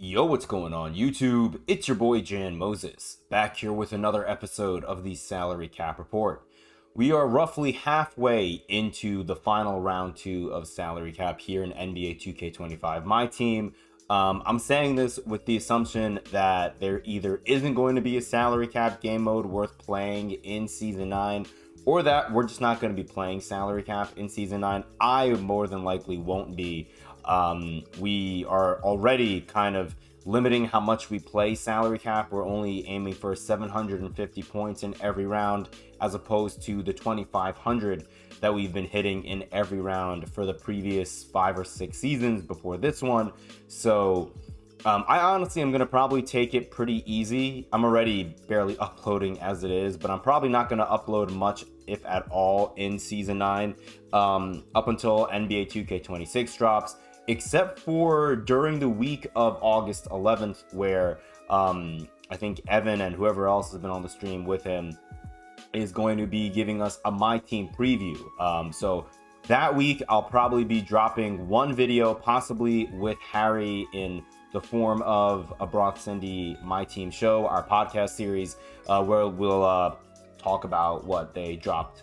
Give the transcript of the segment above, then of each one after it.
Yo, what's going on YouTube? It's your boy Jan Moses, back here with another episode of the Salary Cap Report. We are roughly halfway into the final round 2 of Salary Cap here in NBA 2K25. My team, I'm saying this with the assumption that there either isn't going to be a Salary Cap game mode worth playing in Season 9, or that we're just not going to be playing Salary Cap in Season 9. I more than likely won't be. We are already kind of limiting how much we play Salary Cap. We're only aiming for 750 points in every round, as opposed to the 2,500 that we've been hitting in every round for the previous 5 or 6 seasons before this one. So I honestly am going to probably take it pretty easy. I'm already barely uploading as it is, but I'm probably not going to upload much, if at all, in Season 9 up until NBA 2K26 drops, except for during the week of August 11th, where I think Evan and whoever else has been on the stream with him is going to be giving us a MyTeam preview. So that week, I'll probably be dropping one video, possibly with Harry in the form of a Brock Cindy MyTeam show, our podcast series, where we'll talk about what they dropped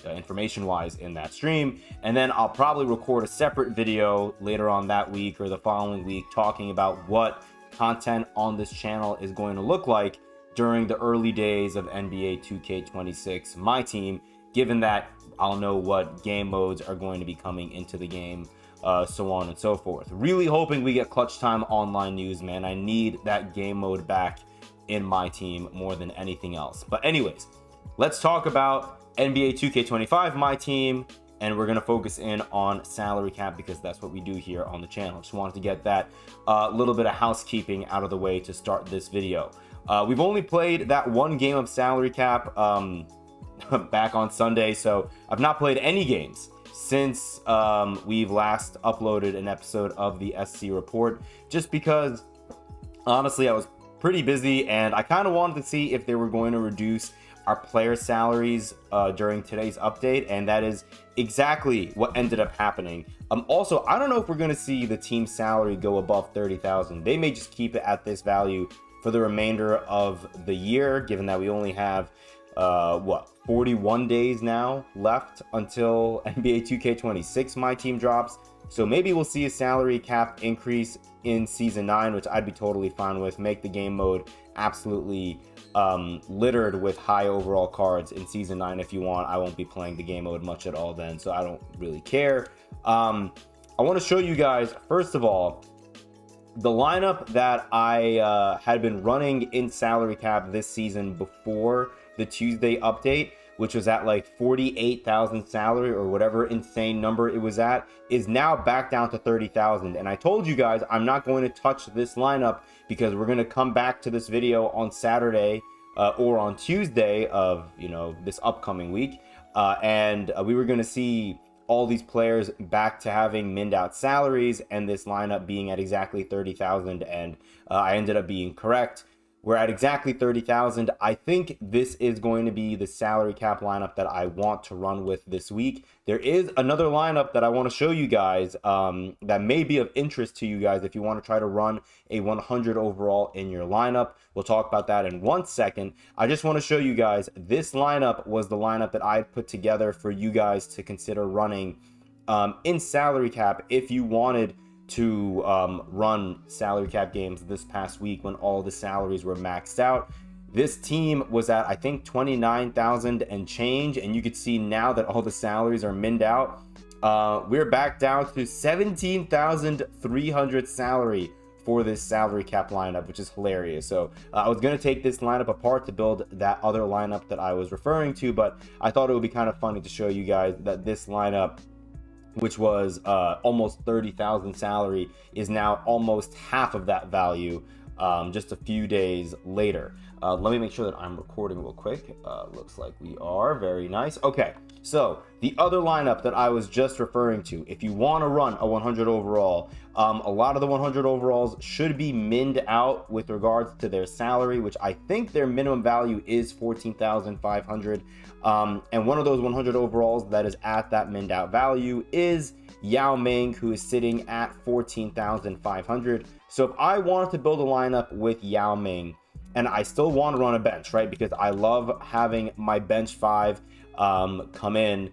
information-wise in that stream. And then I'll probably record a separate video later on that week or the following week talking about what content on this channel is going to look like during the early days of NBA 2K26 MyTeam, given that I'll know what game modes are going to be coming into the game, so on and so forth. Really hoping we get Clutch Time Online news, man. I need that game mode back in MyTeam more than anything else. But anyways, let's talk about NBA 2K25 MyTeam, and we're going to focus in on Salary Cap because that's what we do here on the channel. Just wanted to get that little bit of housekeeping out of the way to start this video. We've only played that one game of Salary Cap back on Sunday, so I've not played any games since we've last uploaded an episode of the SC Report, just because honestly I was pretty busy and I kind of wanted to see if they were going to reduce our player salaries during today's update, and that is exactly what ended up happening. Also, I don't know if we're going to see the team salary go above 30,000. They may just keep it at this value for the remainder of the year, given that we only have 41 days now left until NBA 2K26 MyTeam drops. So maybe we'll see a salary cap increase in Season 9, which I'd be totally fine with. Make the game mode absolutely littered with high overall cards in Season 9 if you want. I won't be playing the game mode much at all then, so I don't really care. I want to show you guys, first of all, the lineup that I had been running in Salary Cap this season before the Tuesday update, which was at like 48,000 salary or whatever insane number it was at, is now back down to 30,000. And I told you guys I'm not going to touch this lineup because we're going to come back to this video on Saturday or on Tuesday of, you know, this upcoming week. And we were going to see all these players back to having minned out salaries and this lineup being at exactly 30,000. And I ended up being correct. We're at exactly 30,000. I think this is going to be the salary cap lineup that I want to run with this week. There is another lineup that I want to show you guys that may be of interest to you guys if you want to try to run a 100 overall in your lineup. We'll talk about that in 1 second. I just want to show you guys this lineup was the lineup that I put together for you guys to consider running in salary cap if you wanted to run salary cap games this past week when all the salaries were maxed out. This team was at, I think, 29,000 and change, and you could see now that all the salaries are minned out. We're back down to 17,300 salary for this salary cap lineup, which is hilarious. So I was going to take this lineup apart to build that other lineup that I was referring to, but I thought it would be kind of funny to show you guys that this lineup, which was almost 30,000 salary, is now almost half of that value just a few days later. Let me make sure that I'm recording real quick. Looks like we are. Very nice. Okay, so the other lineup that I was just referring to, if you want to run a 100 overall, a lot of the 100 overalls should be minned out with regards to their salary, which I think their minimum value is 14,500. And one of those 100 overalls that is at that minned out value is Yao Ming, who is sitting at 14,500. So if I wanted to build a lineup with Yao Ming, and I still want to run a bench, right? Because I love having my bench 5 come in.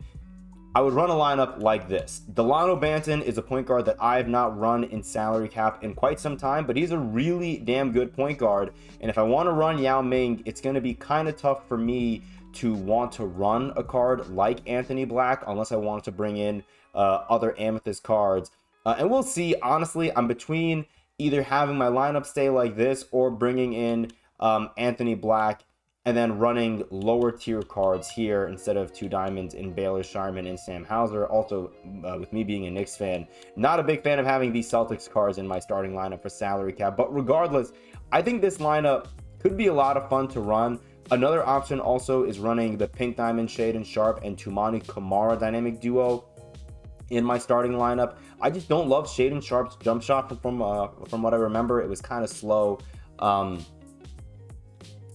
I would run a lineup like this. Delano Banton is a point guard that I have not run in salary cap in quite some time, but he's a really damn good point guard. And if I want to run Yao Ming, it's going to be kind of tough for me to want to run a card like Anthony Black unless I wanted to bring in other Amethyst cards. And we'll see. Honestly, I'm between either having my lineup stay like this or bringing in Anthony Black and then running lower tier cards here instead of 2 diamonds in Baylor Sharman and Sam Hauser. Also, with me being a Knicks fan, not a big fan of having these Celtics cards in my starting lineup for salary cap. But regardless, I think this lineup could be a lot of fun to run. Another option also is running the Pink Diamond, Shaedon Sharpe, and Toumani Camara dynamic duo in my starting lineup. I just don't love Shaedon Sharpe's jump shot from what I remember. It was kind of slow.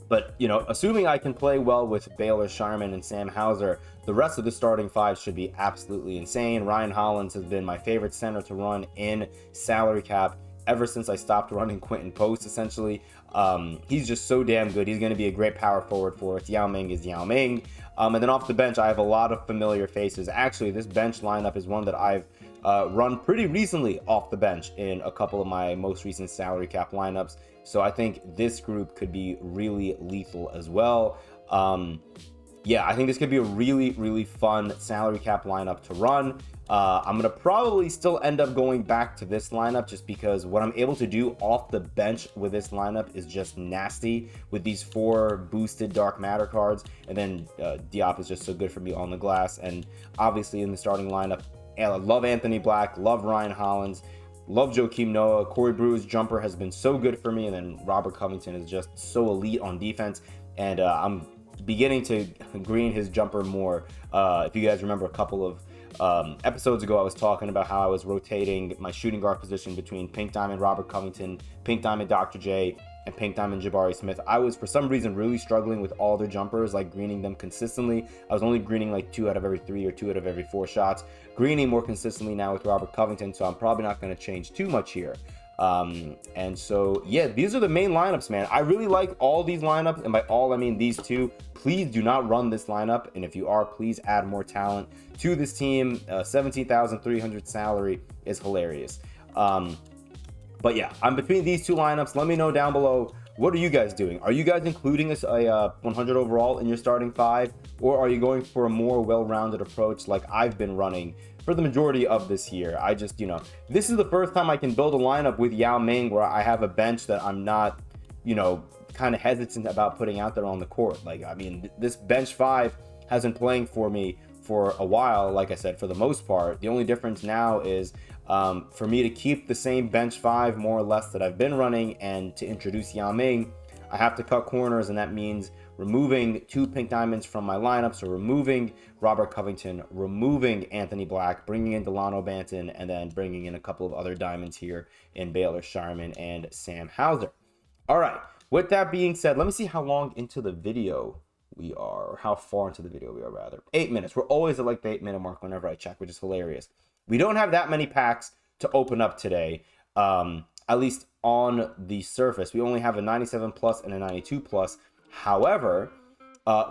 But, you know, assuming I can play well with Baylor Sharman and Sam Hauser, the rest of the starting 5 should be absolutely insane. Ryan Hollins has been my favorite center to run in salary cap ever since I stopped running Quentin Post, essentially. He's just so damn good. He's going to be a great power forward for us. Yao Ming is Yao Ming. And then off the bench, I have a lot of familiar faces. Actually, this bench lineup is one that I've run pretty recently off the bench in a couple of my most recent salary cap lineups. So I think this group could be really lethal as well. Yeah, I think this could be a really, really fun salary cap lineup to run. I'm going to probably still end up going back to this lineup just because what I'm able to do off the bench with this lineup is just nasty with these 4 boosted Dark Matter cards. And then Diop is just so good for me on the glass. And obviously in the starting lineup, I love Anthony Black, love Ryan Hollins, love Joakim Noah. Corey Brew's jumper has been so good for me. And then Robert Covington is just so elite on defense. And I'm beginning to green his jumper more. If you guys remember a couple of episodes ago, I was talking about how I was rotating my shooting guard position between Pink Diamond Robert Covington, Pink Diamond Dr. J, and Pink Diamond Jabari Smith. I was, for some reason, really struggling with all the jumpers, like greening them consistently. I was only greening like 2 out of every 3 or 2 out of every 4 shots. Greening more consistently now with Robert Covington, so I'm probably not going to change too much here. And so, yeah, these are the main lineups, man. I really like all these lineups, and by all, I mean these 2. Please do not run this lineup, and if you are, please add more talent to this team. 17,300 salary is hilarious. But yeah, I'm between these 2 lineups. Let me know down below, what are you guys doing? Are you guys including a 100 overall in your starting 5, or are you going for a more well-rounded approach like I've been running for the majority of this year? I just, you know, this is the first time I can build a lineup with Yao Ming where I have a bench that I'm not, you know, kind of hesitant about putting out there on the court. Like, I mean, this bench 5 has been playing for me for a while, like I said, for the most part. The only difference now is for me to keep the same bench 5 more or less that I've been running and to introduce Yao Ming, I have to cut corners, and that means removing 2 Pink Diamonds from my lineup. So removing Robert Covington, removing Anthony Black, bringing in Delano Banton, and then bringing in a couple of other diamonds here in Baylor Sharman and Sam Hauser. All right, with that being said, let me see how long into the video we are, or how far into the video we are, rather. 8 minutes. We're always at like the 8-minute mark whenever I check, which is hilarious. We don't have that many packs to open up today, at least on the surface. We only have a 97 plus and a 92 plus. However,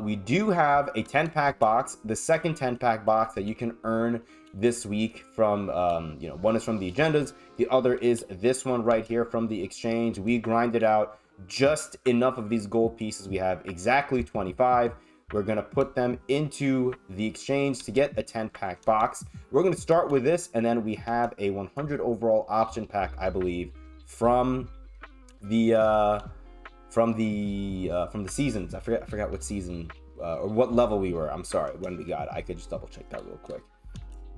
we do have a 10-pack box, the second 10-pack box that you can earn this week from, you know, one is from the agendas, the other is this one right here from the exchange. We grinded out just enough of these gold pieces. We have exactly 25. We're going to put them into the exchange to get a 10-pack box. We're going to start with this, and then we have a 100 overall option pack, I believe, from the seasons. I forgot what season or what level we were. I'm sorry, when we got it. I could just double check that real quick.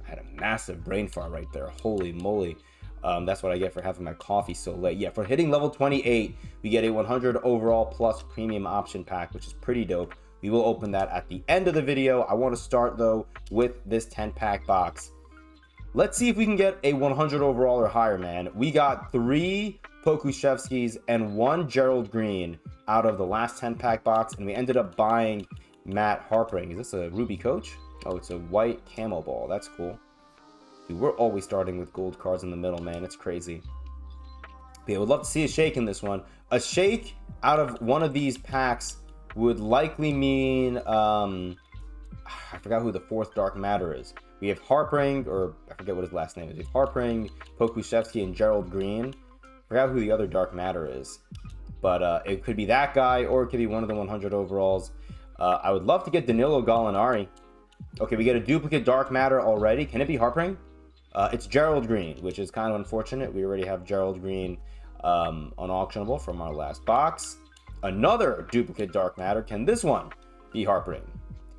I had a massive brain fart right there. Holy moly. That's what I get for having my coffee so late. Yeah, for hitting level 28, we get a 100 overall plus premium option pack, which is pretty dope. We will open that at the end of the video. I want to start, though, with this 10-pack box. Let's see if we can get a 100 overall or higher, man. We got 3 Pokushevskis and 1 Gerald Green out of the last 10-pack box, and we ended up buying Matt Harpering. Is this a Ruby Coach? Oh, it's a white camo ball. That's cool. Dude, we're always starting with gold cards in the middle, man. It's crazy. But yeah, would love to see a shake in this one. A shake out of one of these packs would likely mean I forgot who the fourth Dark Matter is. We have Harpring, or I forget what his last name is. We have Harpring, Pokushevsky, and Gerald Green. I forgot who the other Dark Matter is. But it could be that guy, or it could be one of the 100 overalls. I would love to get Danilo Gallinari. Okay, we get a duplicate Dark Matter already. Can it be Harpring? It's Gerald Green, which is kind of unfortunate. We already have Gerald Green unauctionable from our last box. Another duplicate Dark Matter. Can this one be Harpring?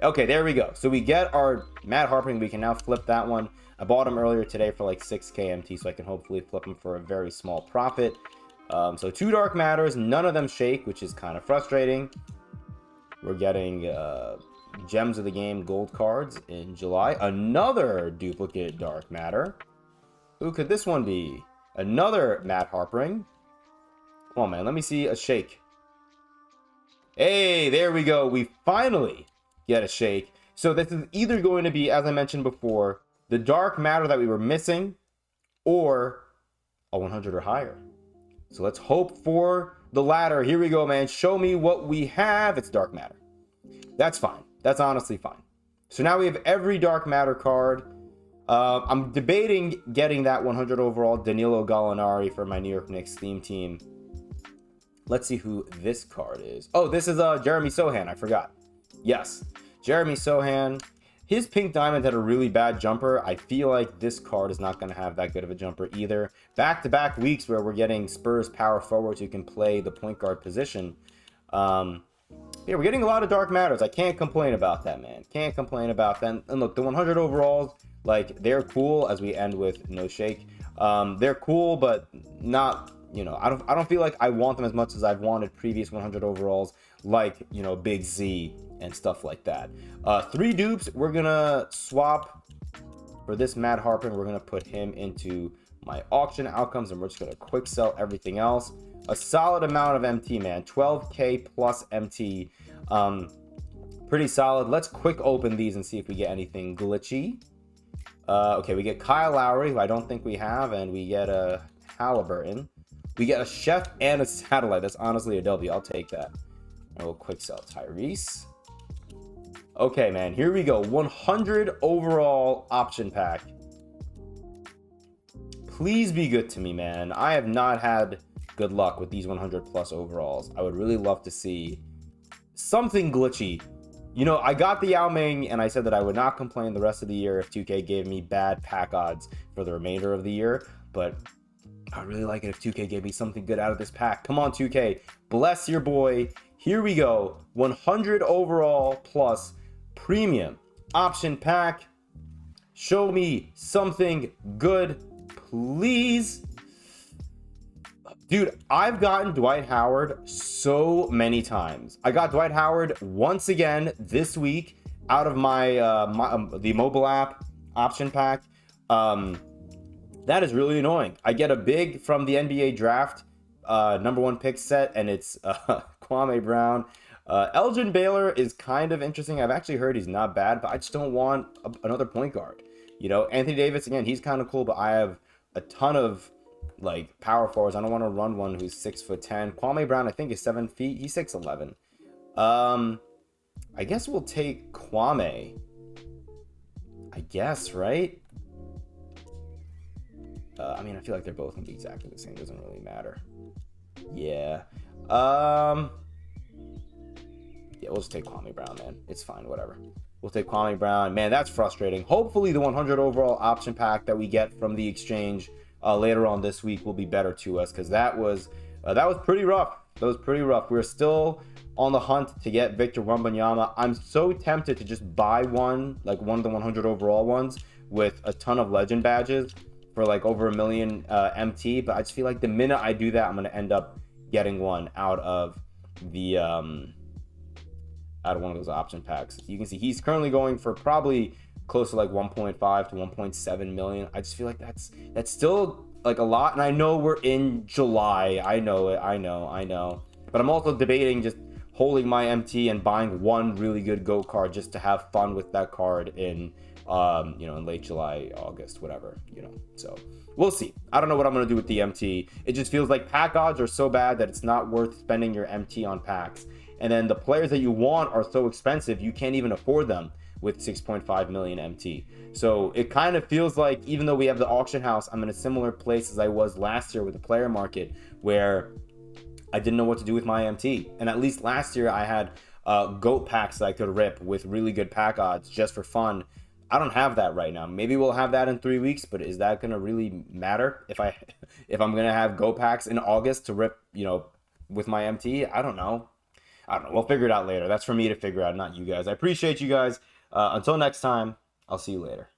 Okay, there we go. So we get our Matt Harpring. We can now flip that one. I bought him earlier today for like 6K MT, so I can hopefully flip him for a very small profit. So 2 Dark Matters, none of them shake, which is kind of frustrating. We're getting Gems of the Game gold cards in July. Another duplicate Dark Matter. Who could this one be? Another Matt Harpring. Come on, man. Let me see a shake. Hey, there we go. We finally get a shake. So this is either going to be, as I mentioned before, the Dark Matter that we were missing, or a 100 or higher. So let's hope for the latter. Here we go, man. Show me what we have. It's Dark Matter. That's fine. That's honestly fine. So now we have every Dark Matter card. I'm debating getting that 100 overall Danilo Gallinari for my New York Knicks theme team. Let's see who this card is. Oh, this is Jeremy Sohan. I forgot. Yes, Jeremy Sohan. His Pink Diamond had a really bad jumper. I feel like this card is not going to have that good of a jumper either. Back-to-back weeks where we're getting Spurs power forwards who can play the point guard position. Yeah, we're getting a lot of Dark Matters. I can't complain about that, man. Can't complain about them. And look, the 100 overalls, like, they're cool as we end with no shake. They're cool, but not, you know, I don't feel like I want them as much as I've wanted previous 100 overalls, like, you know, Big Z and stuff like that. 3 dupes, we're gonna swap for this Matt Harpring. We're gonna put him into my auction outcomes, and we're just gonna quick sell everything else. A solid amount of MT, man. 12K plus MT. Pretty solid. Let's quick open these and see if we get anything glitchy. Okay, we get Kyle Lowry, who I don't think we have, and we get a Halliburton. We get a Chef and a Satellite. That's honestly a W. I'll take that. And we'll quick sell Tyrese. Okay, man, here we go. 100 overall option pack. Please be good to me, man. I have not had good luck with these 100 plus overalls. I would really love to see something glitchy. You know, I got the Yao Ming, and I said that I would not complain the rest of the year if 2K gave me bad pack odds for the remainder of the year. But I'd really like it if 2K gave me something good out of this pack. Come on, 2K. Bless your boy. Here we go. 100 overall plus premium option pack. Show me something good, please. Dude, I've gotten Dwight Howard so many times. I got Dwight Howard once again this week out of my, the mobile app option pack. That is really annoying. I get a big from the NBA draft #1 pick set, and it's Kwame Brown. Elgin Baylor is kind of interesting. I've actually heard he's not bad, but I just don't want another point guard. You know, Anthony Davis, again, he's kind of cool, but I have a ton of like power forwards. I don't want to run one who's 6'10". Kwame Brown, I think, is 7 feet. He's 6'11". I guess we'll take Kwame. I guess, right? I mean, I feel like they're both gonna be exactly the same. Doesn't really matter. Yeah. Yeah, we'll just take Kwame Brown, man. It's fine, whatever. We'll take Kwame Brown. Man, that's frustrating. Hopefully the 100 overall option pack that we get from the exchange later on this week will be better to us, because that was pretty rough. That was pretty rough. We're still on the hunt to get Victor Wembanyama. I'm so tempted to just buy one, like one of the 100 overall ones with a ton of legend badges for like over 1 million MT, but I just feel like the minute I do that, I'm going to end up getting one out of the out of one of those option packs. You can see he's currently going for probably close to like 1.5 to 1.7 million. I just feel like that's still like a lot, and I know we're in July. I know it. I know. But I'm also debating just holding my MT and buying one really good GOAT card just to have fun with that card in in late July, August, whatever, So we'll see. I don't know what I'm going to do with the MT. It just feels like pack odds are so bad that it's not worth spending your MT on packs. And then the players that you want are so expensive, you can't even afford them with 6.5 million MT. So it kind of feels like, even though we have the auction house, I'm in a similar place as I was last year with the player market, where I didn't know what to do with my MT. And at least last year I had GOAT packs that I could rip with really good pack odds just for fun. I don't have that right now. Maybe we'll have that in 3 weeks, but is that gonna really matter if I'm gonna have GOAT packs in August to rip, with my MT? I don't know. We'll figure it out later. That's for me to figure out, not you guys. I appreciate you guys. Until next time, I'll see you later.